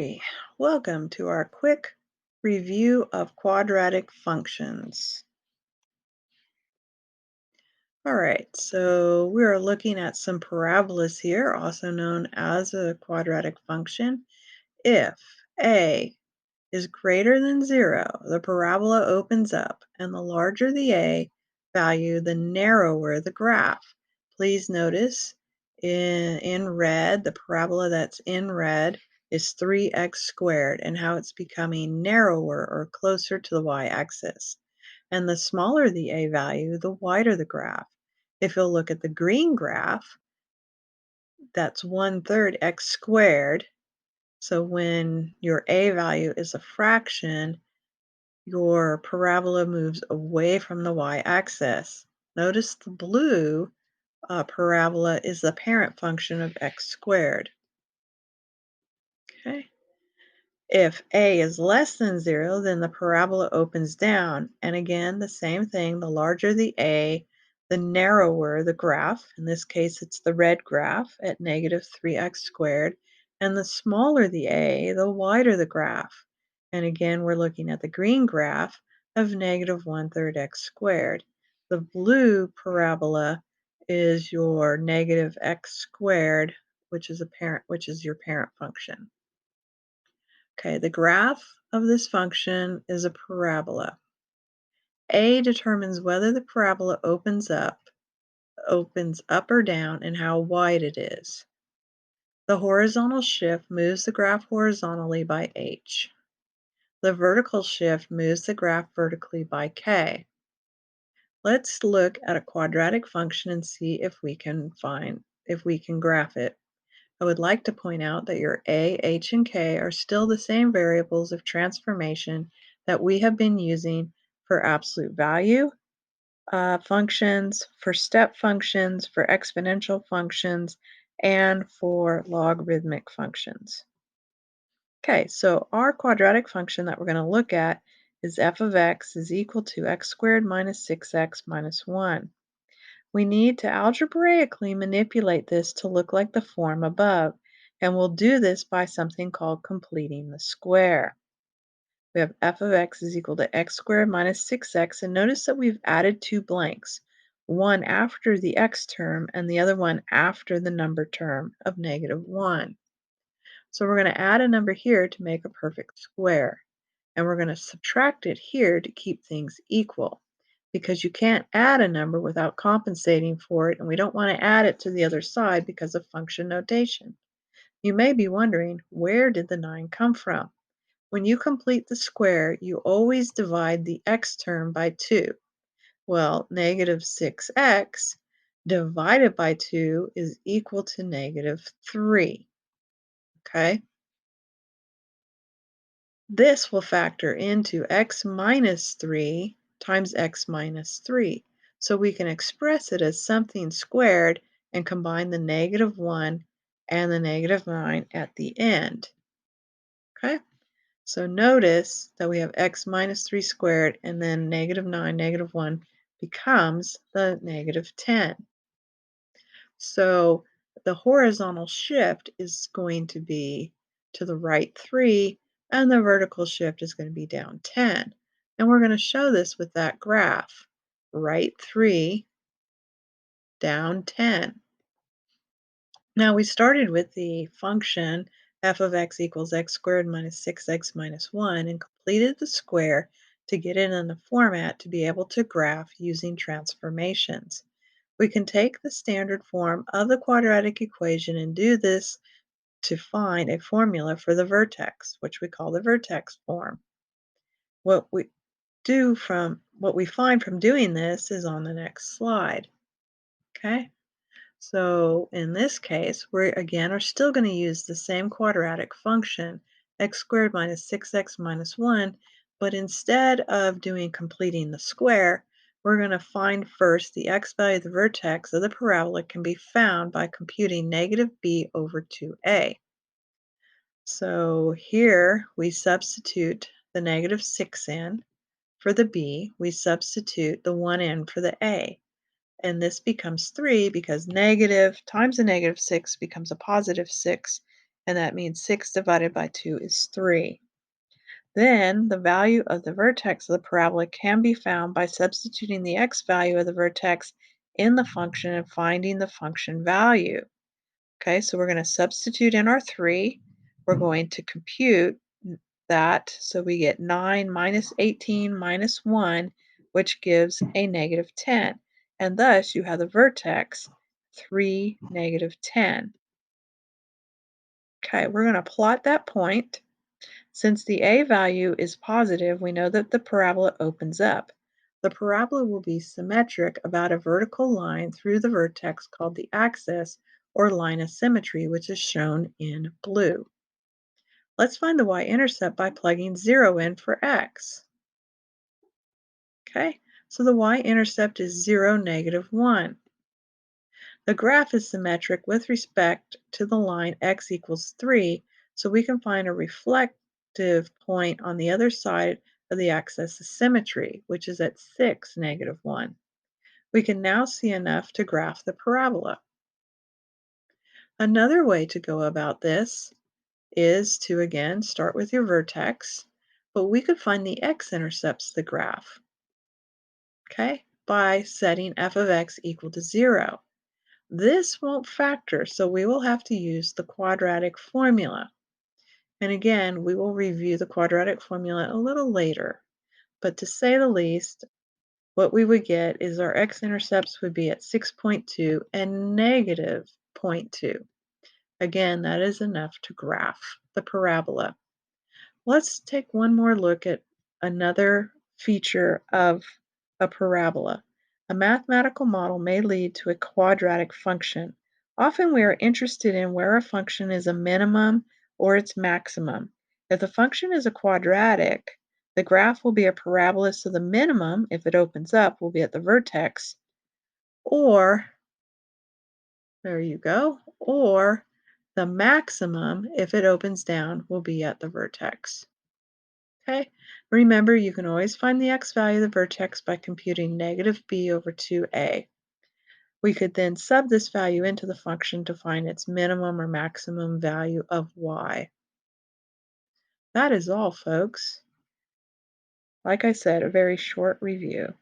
Hey, welcome to our quick review of quadratic functions. All right, so we are looking at some parabolas here, also known as a quadratic function. If a is greater than 0, the parabola opens up, and the larger the a value, the narrower the graph. Please notice in red, the parabola that's in red is 3x squared and how it's becoming narrower or closer to the y-axis. And the smaller the a value, the wider the graph. If you'll look at the green graph, that's 1/3 x squared. So when your a value is a fraction, your parabola moves away from the y-axis. Notice the blue parabola is the parent function of x squared. Okay. If a is less than 0, then the parabola opens down. And again, the same thing, the larger the a, the narrower the graph. In this case, it's the red graph at negative 3x squared. And the smaller the a, the wider the graph. And again, we're looking at the green graph of negative 1/3 x squared. The blue parabola is your negative x squared, which is your parent function. Okay, the graph of this function is a parabola. A determines whether the parabola opens up or down, and how wide it is. The horizontal shift moves the graph horizontally by h. The vertical shift moves the graph vertically by k. Let's look at a quadratic function and see if we can graph it. I would like to point out that your a, h, and k are still the same variables of transformation that we have been using for absolute value functions, for step functions, for exponential functions, and for logarithmic functions. Okay, so our quadratic function that we're going to look at is f of x is equal to x squared minus 6x minus 1. We need to algebraically manipulate this to look like the form above, and we'll do this by something called completing the square. We have f of x is equal to x squared minus 6x, and notice that we've added two blanks, one after the x term and the other one after the number term of negative 1. So we're going to add a number here to make a perfect square, and we're going to subtract it here to keep things equal, because you can't add a number without compensating for it, and we don't want to add it to the other side because of function notation. You may be wondering, where did the 9 come from? When you complete the square, you always divide the x term by 2. Well, negative 6x divided by 2 is equal to negative 3. Okay? This will factor into x minus 3 times x minus 3. So we can express it as something squared and combine the negative 1 and the negative 9 at the end. Okay? So notice that we have x minus 3 squared, and then negative 9, negative 1 becomes the negative 10. So the horizontal shift is going to be to the right 3, and the vertical shift is going to be down 10. And we're going to show this with that graph. Right 3, down 10. Now we started with the function f of x equals x squared minus 6x minus 1 and completed the square to get it in the format to be able to graph using transformations. We can take the standard form of the quadratic equation and do this to find a formula for the vertex, which we call the vertex form. What we find from doing this is on the next slide. Okay? So in this case, we again are still going to use the same quadratic function, x squared minus 6x minus 1, but instead of completing the square, we're going to find first the x value of the vertex of the parabola can be found by computing negative b over 2a. So here we substitute the negative 6 in for the b, we substitute the 1 in for the a. And this becomes 3 because negative times a negative 6 becomes a positive 6, and that means 6 divided by 2 is 3. Then the value of the vertex of the parabola can be found by substituting the x value of the vertex in the function and finding the function value. Okay, so we're going to substitute in our 3. We're going to compute that, so we get 9 minus 18 minus 1, which gives a negative 10. And thus you have the vertex 3, negative 10. Okay, we're going to plot that point. Since the a value is positive, we know that the parabola opens up. The parabola will be symmetric about a vertical line through the vertex called the axis or line of symmetry, which is shown in blue. Let's find the y-intercept by plugging 0 in for x. Okay, so the y-intercept is 0, negative 1. The graph is symmetric with respect to the line x equals 3, so we can find a reflective point on the other side of the axis of symmetry, which is at 6, negative 1. We can now see enough to graph the parabola. Another way to go about this is to, again, start with your vertex, but we could find the x-intercepts of the graph, okay, by setting f of x equal to 0. This won't factor, so we will have to use the quadratic formula. And again, we will review the quadratic formula a little later. But to say the least, what we would get is our x-intercepts would be at 6.2 and negative 0.2. Again, that is enough to graph the parabola. Let's take one more look at another feature of a parabola. A mathematical model may lead to a quadratic function. Often we are interested in where a function is a minimum or its maximum. If the function is a quadratic, the graph will be a parabola, so the minimum, if it opens up, will be at the vertex, or, there you go, or the maximum, if it opens down, will be at the vertex. Okay, remember you can always find the x value of the vertex by computing negative b over 2a. We could then sub this value into the function to find its minimum or maximum value of y. That is all, folks. Like I said, a very short review.